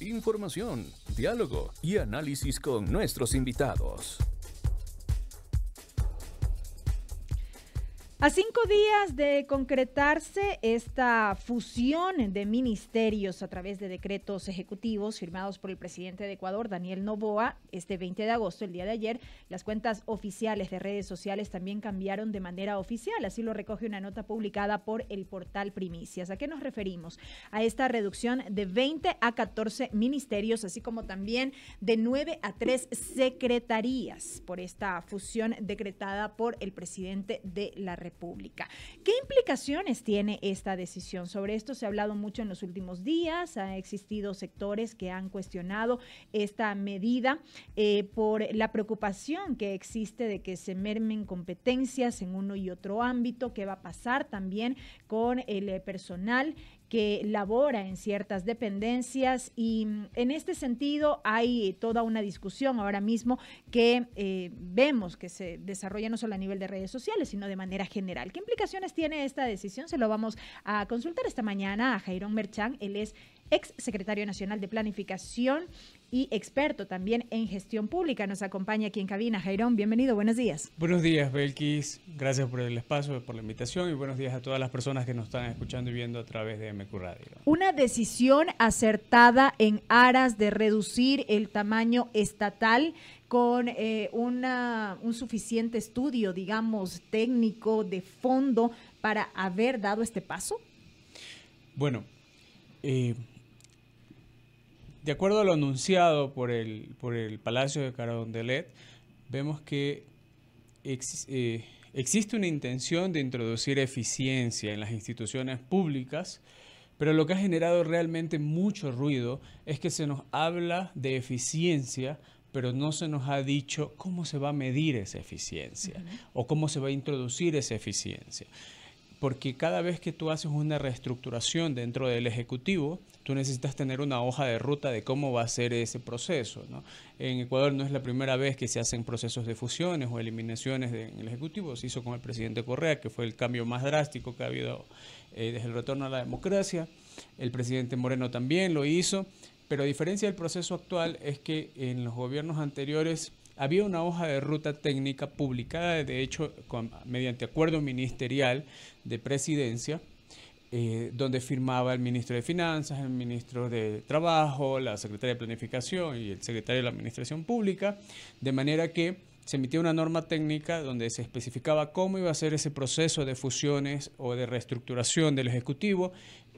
información, diálogo y análisis con nuestros invitados. A 5 días de concretarse esta fusión de ministerios a través de decretos ejecutivos firmados por el presidente de Ecuador, Daniel Noboa, este 20 de agosto, el día de ayer, las cuentas oficiales de redes sociales también cambiaron de manera oficial. Así lo recoge una nota publicada por el portal Primicias. ¿A qué nos referimos? A esta reducción de 20 a 14 ministerios, así como también de 9 a 3 secretarías por esta fusión decretada por el presidente de la República. ¿Qué implicaciones tiene esta decisión? Sobre esto se ha hablado mucho en los últimos días. Ha existido sectores que han cuestionado esta medida por la preocupación que existe de que se mermen competencias en uno y otro ámbito. ¿Qué va a pasar también con el personal que labora en ciertas dependencias? Y en este sentido hay toda una discusión ahora mismo que vemos que se desarrolla no solo a nivel de redes sociales, sino de manera general. ¿Qué implicaciones tiene esta decisión? Se lo vamos a consultar esta mañana a Jairón Merchán. Él es ex secretario nacional de Planificación y experto también en gestión pública. Nos acompaña aquí en cabina. Jairón, bienvenido, buenos días. Buenos días, Belkis. Gracias por el espacio, por la invitación y buenos días a todas las personas que nos están escuchando y viendo a través de MQ Radio. Una decisión acertada en aras de reducir el tamaño estatal con un suficiente estudio, digamos, técnico de fondo para haber dado este paso. Bueno, de acuerdo a lo anunciado por el Palacio de Carondelet, vemos que existe una intención de introducir eficiencia en las instituciones públicas, pero lo que ha generado realmente mucho ruido es que se nos habla de eficiencia, pero no se nos ha dicho cómo se va a medir esa eficiencia o cómo se va a introducir esa eficiencia. Porque cada vez que tú haces una reestructuración dentro del Ejecutivo, tú necesitas tener una hoja de ruta de cómo va a ser ese proceso, ¿no? En Ecuador no es la primera vez que se hacen procesos de fusiones o eliminaciones en el Ejecutivo. Se hizo con el presidente Correa, que fue el cambio más drástico que ha habido desde el retorno a la democracia. El presidente Moreno también lo hizo, pero a diferencia del proceso actual es que en los gobiernos anteriores había una hoja de ruta técnica publicada, de hecho, mediante acuerdo ministerial de presidencia, donde firmaba el ministro de Finanzas, el ministro de Trabajo, la secretaria de Planificación y el secretario de la Administración Pública, de manera que se emitía una norma técnica donde se especificaba cómo iba a ser ese proceso de fusiones o de reestructuración del Ejecutivo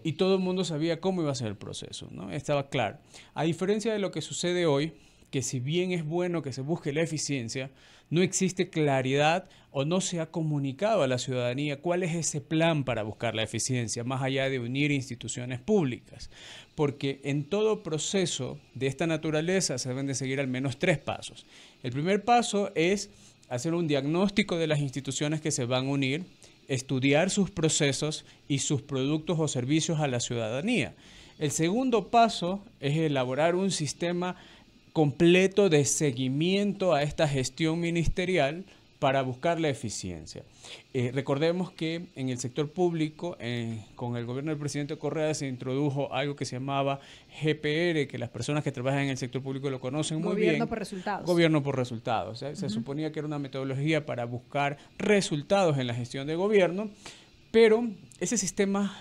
y todo el mundo sabía cómo iba a ser el proceso, ¿no? Estaba claro. A diferencia de lo que sucede hoy, que si bien es bueno que se busque la eficiencia, no existe claridad o no se ha comunicado a la ciudadanía cuál es ese plan para buscar la eficiencia, más allá de unir instituciones públicas. Porque en todo proceso de esta naturaleza se deben de seguir al menos 3 pasos. El primer paso es hacer un diagnóstico de las instituciones que se van a unir, estudiar sus procesos y sus productos o servicios a la ciudadanía. El segundo paso es elaborar un sistema completo de seguimiento a esta gestión ministerial para buscar la eficiencia. Recordemos que en el sector público, con el gobierno del presidente Correa, se introdujo algo que se llamaba GPR, que las personas que trabajan en el sector público lo conocen muy bien. Gobierno por resultados. Gobierno por resultados. Se suponía que era una metodología para buscar resultados en la gestión de gobierno, pero ese sistema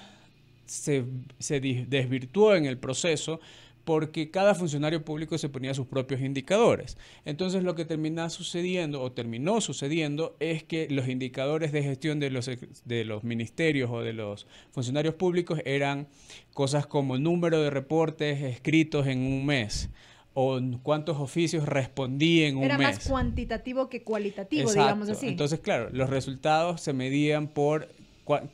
se desvirtuó en el proceso porque cada funcionario público se ponía sus propios indicadores. Entonces lo que terminó sucediendo es que los indicadores de gestión de los ministerios o de los funcionarios públicos eran cosas como número de reportes escritos en un mes o cuántos oficios respondí en un mes. Era más cuantitativo que cualitativo, exacto, digamos así. Entonces, claro, los resultados se medían por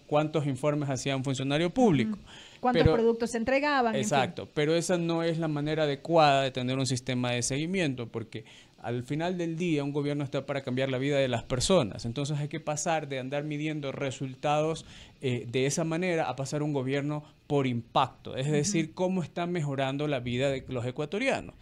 cuántos informes hacía un funcionario público. ¿Cuántos productos se entregaban? Exacto, en fin. Pero esa no es la manera adecuada de tener un sistema de seguimiento, porque al final del día un gobierno está para cambiar la vida de las personas. Entonces hay que pasar de andar midiendo resultados de esa manera a pasar un gobierno por impacto, es decir, cómo está mejorando la vida de los ecuatorianos.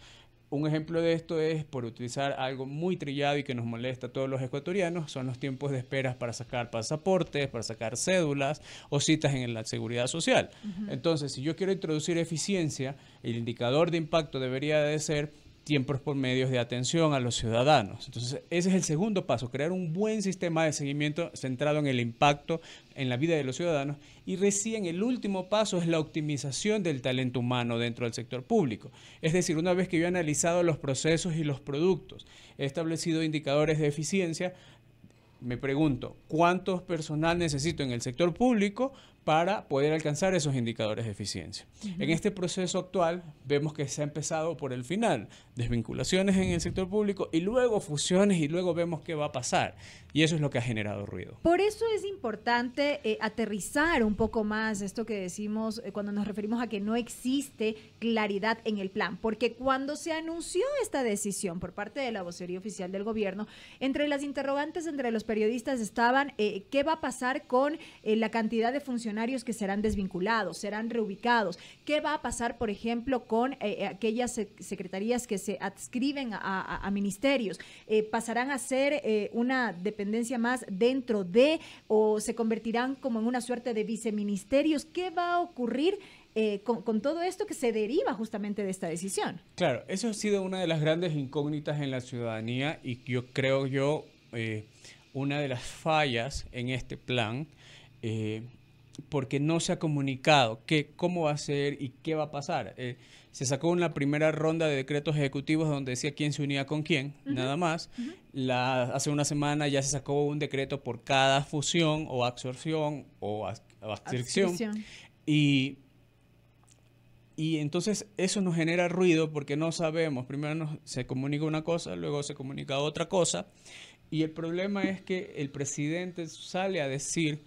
Un ejemplo de esto es, por utilizar algo muy trillado y que nos molesta a todos los ecuatorianos, son los tiempos de espera para sacar pasaportes, para sacar cédulas o citas en la seguridad social. Entonces, si yo quiero introducir eficiencia, el indicador de impacto debería de ser tiempos por medios de atención a los ciudadanos. Entonces, ese es el segundo paso, crear un buen sistema de seguimiento centrado en el impacto en la vida de los ciudadanos. Y recién el último paso es la optimización del talento humano dentro del sector público. Es decir, una vez que yo he analizado los procesos y los productos, he establecido indicadores de eficiencia, me pregunto, ¿cuántos personal necesito en el sector público para poder alcanzar esos indicadores de eficiencia? En este proceso actual vemos que se ha empezado por el final, desvinculaciones en el sector público y luego fusiones y luego vemos qué va a pasar. Y eso es lo que ha generado ruido. Por eso es importante aterrizar un poco más esto que decimos cuando nos referimos a que no existe claridad en el plan, porque cuando se anunció esta decisión por parte de la vocería oficial del gobierno, entre las interrogantes entre los periodistas estaban qué va a pasar con la cantidad de funcionarios que serán desvinculados, serán reubicados, qué va a pasar, por ejemplo, con aquellas secretarías que se adscriben a ministerios, pasarán a ser una dependencia más dentro de, o se convertirán como en una suerte de viceministerios. ¿Qué va a ocurrir con todo esto que se deriva justamente de esta decisión? Claro, eso ha sido una de las grandes incógnitas en la ciudadanía y yo creo una de las fallas en este plan, porque no se ha comunicado cómo va a ser y qué va a pasar. Se sacó una primera ronda de decretos ejecutivos donde decía quién se unía con quién, nada más. Hace una semana ya se sacó un decreto por cada fusión o absorción o adscripción. Y entonces eso nos genera ruido porque no sabemos. Primero se comunica una cosa, luego se comunica otra cosa. Y el problema es que el presidente sale a decir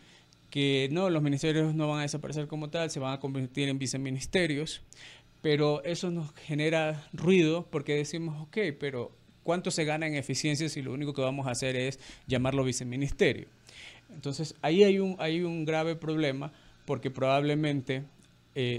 que no, los ministerios no van a desaparecer como tal, se van a convertir en viceministerios, pero eso nos genera ruido porque decimos, ok, pero ¿cuánto se gana en eficiencia si lo único que vamos a hacer es llamarlo viceministerio? Entonces, ahí hay un grave problema porque probablemente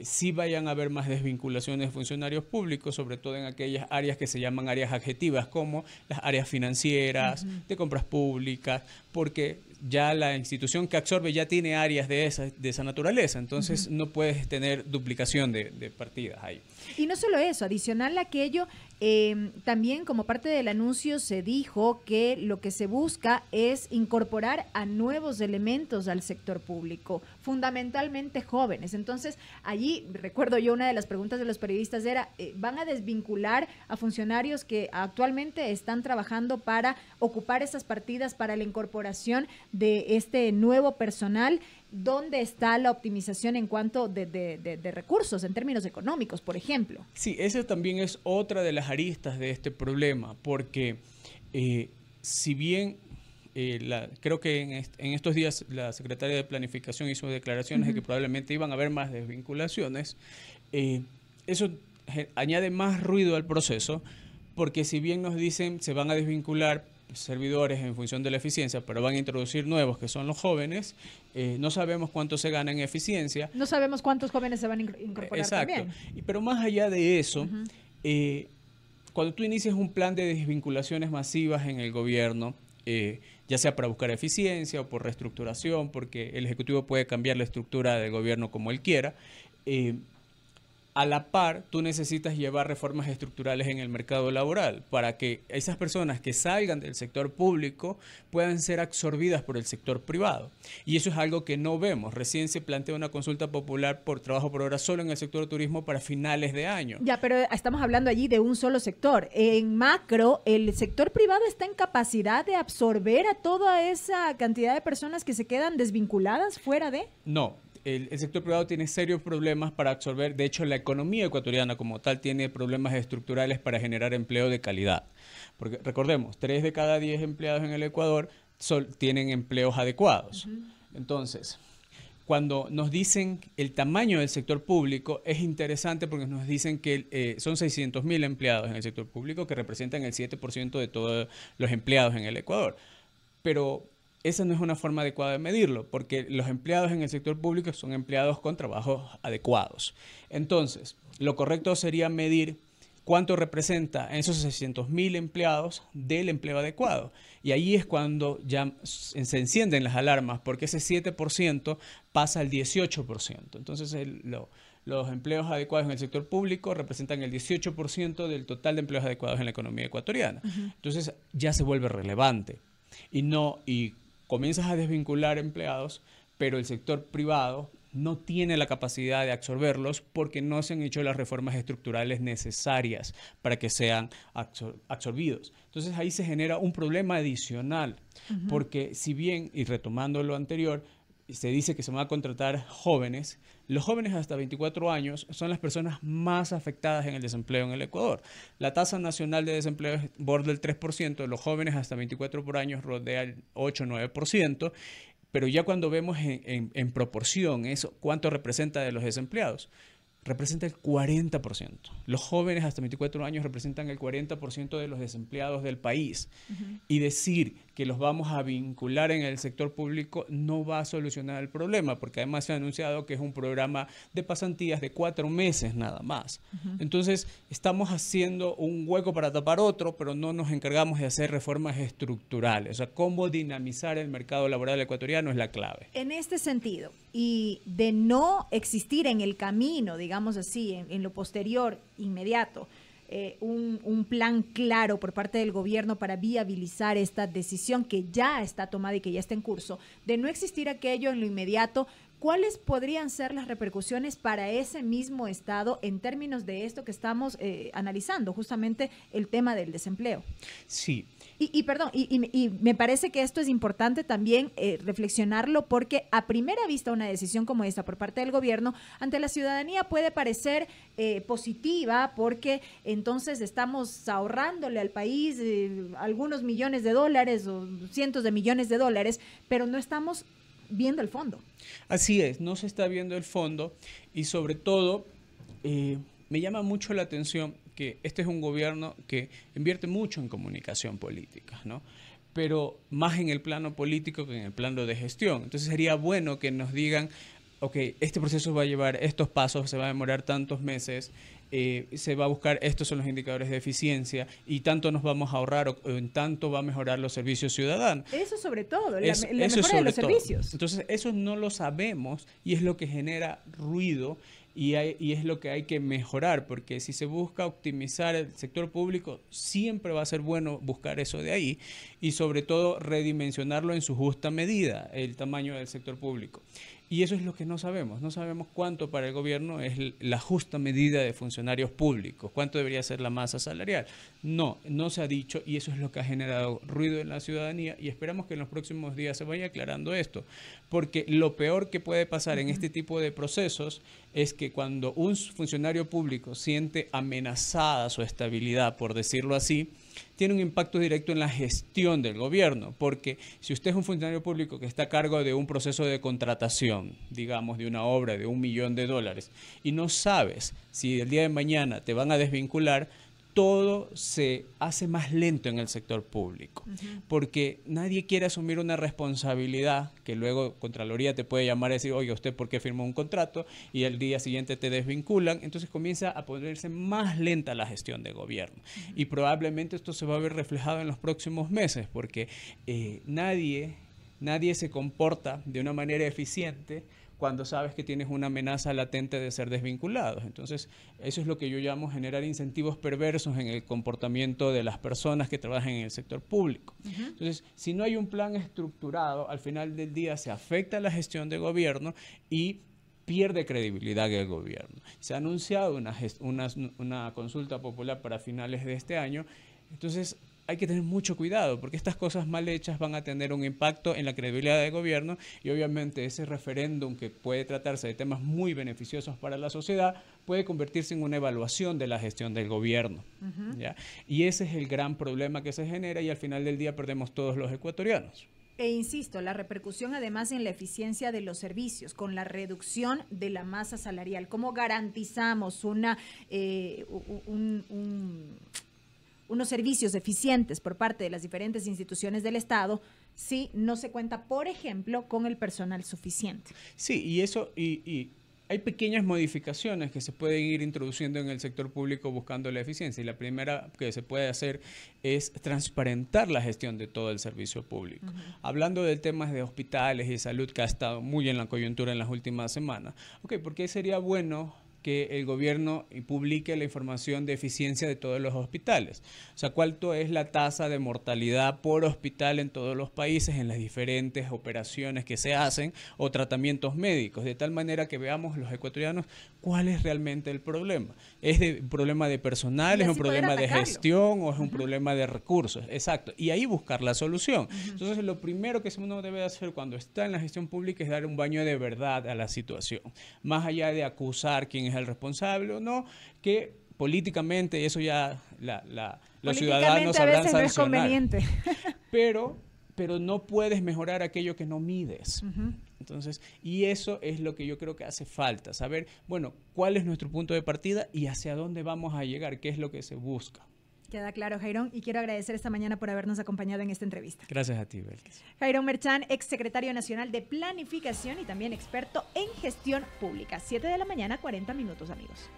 sí vayan a haber más desvinculaciones de funcionarios públicos, sobre todo en aquellas áreas que se llaman áreas adjetivas, como las áreas financieras, de compras públicas, porque ya la institución que absorbe ya tiene áreas de esa naturaleza, entonces no puedes tener duplicación de partidas ahí. Y no solo eso, adicional a aquello, también como parte del anuncio se dijo que lo que se busca es incorporar a nuevos elementos al sector público, fundamentalmente jóvenes. Entonces, allí, recuerdo yo, una de las preguntas de los periodistas era, ¿van a desvincular a funcionarios que actualmente están trabajando para ocupar esas partidas para la incorporación de este nuevo personal? ¿Dónde está la optimización en cuanto de recursos, en términos económicos, por ejemplo? Sí, esa también es otra de las aristas de este problema, porque si bien creo que en estos días la secretaria de Planificación hizo declaraciones de que probablemente iban a haber más desvinculaciones, eso añade más ruido al proceso, porque si bien nos dicen se van a desvincular servidores en función de la eficiencia, pero van a introducir nuevos que son los jóvenes, no sabemos cuánto se gana en eficiencia. No sabemos cuántos jóvenes se van a incorporar. Exacto. También. Pero más allá de eso, cuando tú inicias un plan de desvinculaciones masivas en el gobierno, ya sea para buscar eficiencia o por reestructuración, porque el Ejecutivo puede cambiar la estructura del gobierno como él quiera, a la par, tú necesitas llevar reformas estructurales en el mercado laboral para que esas personas que salgan del sector público puedan ser absorbidas por el sector privado. Y eso es algo que no vemos. Recién se plantea una consulta popular por trabajo por hora solo en el sector turismo para finales de año. Ya, pero estamos hablando allí de un solo sector. En macro, ¿el sector privado está en capacidad de absorber a toda esa cantidad de personas que se quedan desvinculadas fuera de? No. El sector privado tiene serios problemas para absorber. De hecho, la economía ecuatoriana como tal tiene problemas estructurales para generar empleo de calidad. Porque recordemos, 3 de cada 10 empleados en el Ecuador tienen empleos adecuados. Entonces, cuando nos dicen el tamaño del sector público, es interesante porque nos dicen que son 600.000 empleados en el sector público que representan el 7% de todos los empleados en el Ecuador. Pero esa no es una forma adecuada de medirlo, porque los empleados en el sector público son empleados con trabajos adecuados. Entonces, lo correcto sería medir ¿cuánto representa en esos 600.000 empleados del empleo adecuado? Y ahí es cuando ya se encienden las alarmas, porque ese 7% pasa al 18%. Entonces, los empleos adecuados en el sector público representan el 18% del total de empleos adecuados en la economía ecuatoriana. Entonces, ya se vuelve relevante. Y comienzas a desvincular empleados, pero el sector privado no tiene la capacidad de absorberlos porque no se han hecho las reformas estructurales necesarias para que sean absorbidos. Entonces ahí se genera un problema adicional, porque si bien, y retomando lo anterior, se dice que se van a contratar jóvenes, los jóvenes hasta 24 años son las personas más afectadas en el desempleo en el Ecuador. La tasa nacional de desempleo borda el 3%, los jóvenes hasta 24 por año rodea el 8-9%, pero ya cuando vemos en proporción eso, ¿cuánto representa de los desempleados? Representa el 40%. Los jóvenes hasta 24 años representan el 40% de los desempleados del país. Y decir que los vamos a vincular en el sector público no va a solucionar el problema, porque además se ha anunciado que es un programa de pasantías de 4 meses nada más. Entonces, estamos haciendo un hueco para tapar otro, pero no nos encargamos de hacer reformas estructurales. O sea, cómo dinamizar el mercado laboral ecuatoriano es la clave. En este sentido, y de no existir en el camino, digamos así, en lo posterior, inmediato, un plan claro por parte del gobierno para viabilizar esta decisión que ya está tomada y que ya está en curso, de no existir aquello en lo inmediato, ¿cuáles podrían ser las repercusiones para ese mismo estado en términos de esto que estamos analizando, justamente el tema del desempleo? Sí. Y me parece que esto es importante también reflexionarlo, porque a primera vista una decisión como esta por parte del gobierno ante la ciudadanía puede parecer positiva, porque entonces estamos ahorrándole al país algunos millones de dólares o cientos de millones de dólares, pero no estamos viendo el fondo. Así es, no se está viendo el fondo y sobre todo me llama mucho la atención que este es un gobierno que invierte mucho en comunicación política, ¿no? Pero más en el plano político que en el plano de gestión. Entonces sería bueno que nos digan, ok, este proceso va a llevar estos pasos, se va a demorar tantos meses, se va a buscar, estos son los indicadores de eficiencia y tanto nos vamos a ahorrar o en tanto va a mejorar los servicios ciudadanos. Eso sobre todo, la mejora de los servicios. Entonces eso no lo sabemos y es lo que genera ruido y es lo que hay que mejorar, porque si se busca optimizar el sector público, siempre va a ser bueno buscar eso de ahí y sobre todo redimensionarlo en su justa medida, el tamaño del sector público. Y eso es lo que no sabemos. No sabemos cuánto para el gobierno es la justa medida de funcionarios públicos, cuánto debería ser la masa salarial. No se ha dicho y eso es lo que ha generado ruido en la ciudadanía y esperamos que en los próximos días se vaya aclarando esto. Porque lo peor que puede pasar en este tipo de procesos es que cuando un funcionario público siente amenazada su estabilidad, por decirlo así, tiene un impacto directo en la gestión del gobierno, porque si usted es un funcionario público que está a cargo de un proceso de contratación, digamos, de una obra de $1 millón, y no sabes si el día de mañana te van a desvincular, todo se hace más lento en el sector público, porque nadie quiere asumir una responsabilidad que luego Contraloría te puede llamar y decir, oye, ¿usted por qué firmó un contrato? Y al día siguiente te desvinculan, entonces comienza a ponerse más lenta la gestión de gobierno. Y probablemente esto se va a ver reflejado en los próximos meses, porque nadie se comporta de una manera eficiente cuando sabes que tienes una amenaza latente de ser desvinculados. Entonces, eso es lo que yo llamo generar incentivos perversos en el comportamiento de las personas que trabajan en el sector público. Entonces, si no hay un plan estructurado, al final del día se afecta la gestión de gobierno y pierde credibilidad el gobierno. Se ha anunciado una consulta popular para finales de este año, entonces hay que tener mucho cuidado porque estas cosas mal hechas van a tener un impacto en la credibilidad del gobierno y obviamente ese referéndum, que puede tratarse de temas muy beneficiosos para la sociedad, puede convertirse en una evaluación de la gestión del gobierno. ¿Ya? Y ese es el gran problema que se genera y al final del día perdemos todos los ecuatorianos. E insisto, la repercusión además en la eficiencia de los servicios, con la reducción de la masa salarial. ¿Cómo garantizamos unos servicios eficientes por parte de las diferentes instituciones del Estado si no se cuenta, por ejemplo, con el personal suficiente? Sí, y eso, y hay pequeñas modificaciones que se pueden ir introduciendo en el sector público buscando la eficiencia. Y la primera que se puede hacer es transparentar la gestión de todo el servicio público. Hablando del tema de hospitales y salud, que ha estado muy en la coyuntura en las últimas semanas. ¿Por qué sería bueno que el gobierno publique la información de eficiencia de todos los hospitales? O sea, cuánto es la tasa de mortalidad por hospital en todos los países, en las diferentes operaciones que se hacen o tratamientos médicos, de tal manera que veamos los ecuatorianos cuál es realmente el problema. ¿Es un problema de personal, es un problema de gestión o es un problema de recursos? Exacto. Y ahí buscar la solución. Entonces, lo primero que uno debe hacer cuando está en la gestión pública es dar un baño de verdad a la situación. Más allá de acusar quién es el responsable o no, que políticamente eso ya los ciudadanos sabrán sancionar. No es conveniente. Pero no puedes mejorar aquello que no mides. Entonces, y eso es lo que yo creo que hace falta, saber, bueno, cuál es nuestro punto de partida y hacia dónde vamos a llegar, qué es lo que se busca. Queda claro, Jairón, y quiero agradecer esta mañana por habernos acompañado en esta entrevista. Gracias a ti, Belkis. Jairón Merchán, exsecretario nacional de Planificación y también experto en gestión pública. 7 de la mañana, 40 minutos, amigos.